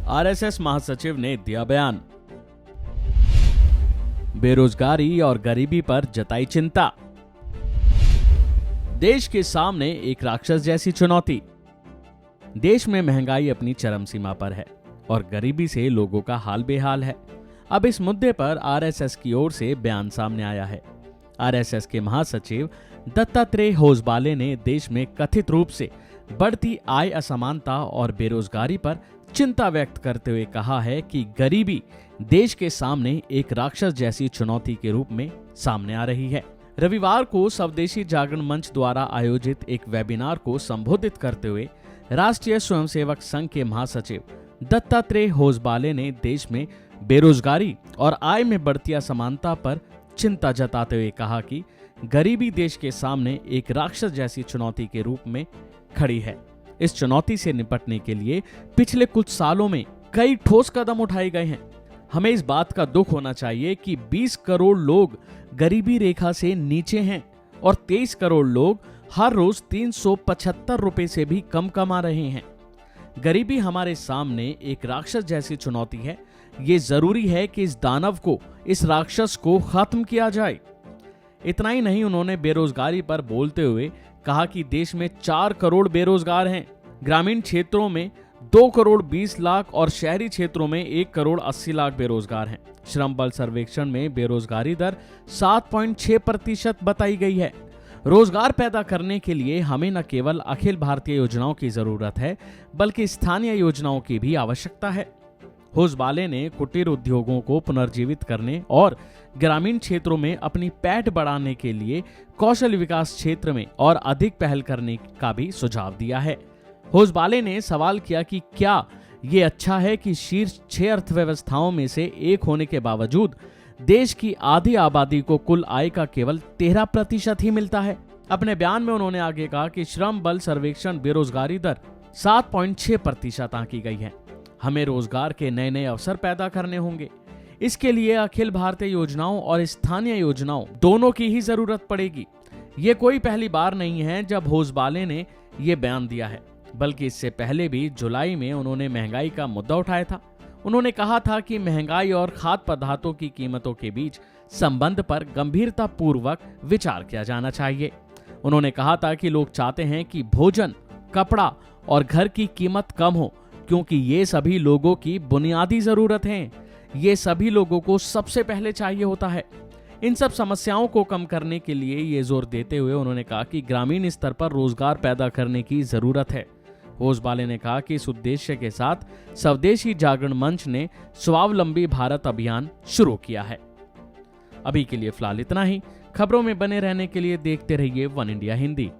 RSS महासचिव ने दिया बयान। बेरोजगारी और गरीबी पर जताई चिंता। देश के सामने एक राक्षस जैसी चुनौती। देश में महंगाई अपनी चरम सीमा पर है और गरीबी से लोगों का हाल बेहाल है। अब इस मुद्दे पर आरएसएस की ओर से बयान सामने आया है। आरएसएस के महासचिव दत्तात्रेय होसबाले ने देश में कथित रूप से बढ़ती आय असमानता और बेरोजगारी पर चिंता व्यक्त करते हुए कहा है कि गरीबी देश के सामने एक राक्षस जैसी चुनौती के रूप में सामने आ रही है। रविवार को स्वदेशी जागरण मंच द्वारा आयोजित एक वेबिनार को संबोधित करते हुए राष्ट्रीय स्वयंसेवक संघ के महासचिव दत्तात्रेय होसबाले ने देश में बेरोजगारी और आय में बढ़ती असमानता पर चिंता जताते हुए कहा कि गरीबी देश के सामने एक राक्षस जैसी चुनौती के रूप में खड़ी है। इस चुनौती से निपटने के लिए पिछले कुछ सालों में कई ठोस कदम उठाए गए हैं। हमें इस बात का दुख होना चाहिए कि 20 करोड़ लोग गरीबी रेखा से नीचे हैं और 23 करोड़ लोग हर रोज 375 रुपए से भी कम कमा रहे हैं। गरीबी हमारे सामने एक राक्षस जैसी चुनौती है। ये जरूरी है कि इस दानव को, इस राक्षस को खत्म किया जाए। इतना ही नहीं, उन्होंने बेरोजगारी पर बोलते हुए कहा कि देश में 4 करोड़ बेरोजगार हैं। ग्रामीण क्षेत्रों में 2 करोड़ 20 लाख और शहरी क्षेत्रों में 1 करोड़ 80 लाख बेरोजगार हैं। श्रम बल सर्वेक्षण में बेरोजगारी दर 7.6% बताई गई है। रोजगार पैदा करने के लिए हमें न केवल अखिल भारतीय योजनाओं की जरूरत है, बल्कि स्थानीय योजनाओं की भी आवश्यकता है। होसबाले ने कुटीर उद्योगों को पुनर्जीवित करने और ग्रामीण क्षेत्रों में अपनी पैठ बढ़ाने के लिए कौशल विकास क्षेत्र में और अधिक पहल करने का भी सुझाव दिया है। होसबाले ने सवाल किया कि क्या ये अच्छा है कि शीर्ष 6 अर्थव्यवस्थाओं में से एक होने के बावजूद देश की आधी आबादी को कुल आय का केवल 13% ही मिलता है। अपने बयान में उन्होंने आगे कहा कि श्रम बल सर्वेक्षण बेरोजगारी दर 7.6% आंकी गई है। हमें रोजगार के नए नए अवसर पैदा करने होंगे। इसके लिए अखिल भारतीय योजनाओं और स्थानीय योजनाओं दोनों की ही जरूरत पड़ेगी। ये कोई पहली बार नहीं है जब होसबाले ने ये बयान दिया है, बल्कि इससे पहले भी जुलाई में उन्होंने महंगाई का मुद्दा उठाया था। उन्होंने कहा था कि महंगाई और खाद्य पदार्थों की कीमतों के बीच संबंध पर गंभीरता पूर्वक विचार किया जाना चाहिए। उन्होंने कहा था कि लोग चाहते हैं कि भोजन, कपड़ा और घर की कीमत कम हो, क्योंकि ये सभी लोगों की बुनियादी जरूरत हैं। ये सभी लोगों को सबसे पहले चाहिए होता है। इन सब समस्याओं को कम करने के लिए ये जोर देते हुए उन्होंने कहा कि ग्रामीण स्तर पर रोजगार पैदा करने की जरूरत है। होसबाले ने कहा कि इस उद्देश्य के साथ स्वदेशी जागरण मंच ने स्वावलंबी भारत अभियान शुरू किया है। अभी के लिए फिलहाल इतना ही। खबरों में बने रहने के लिए देखते रहिए वन इंडिया हिंदी।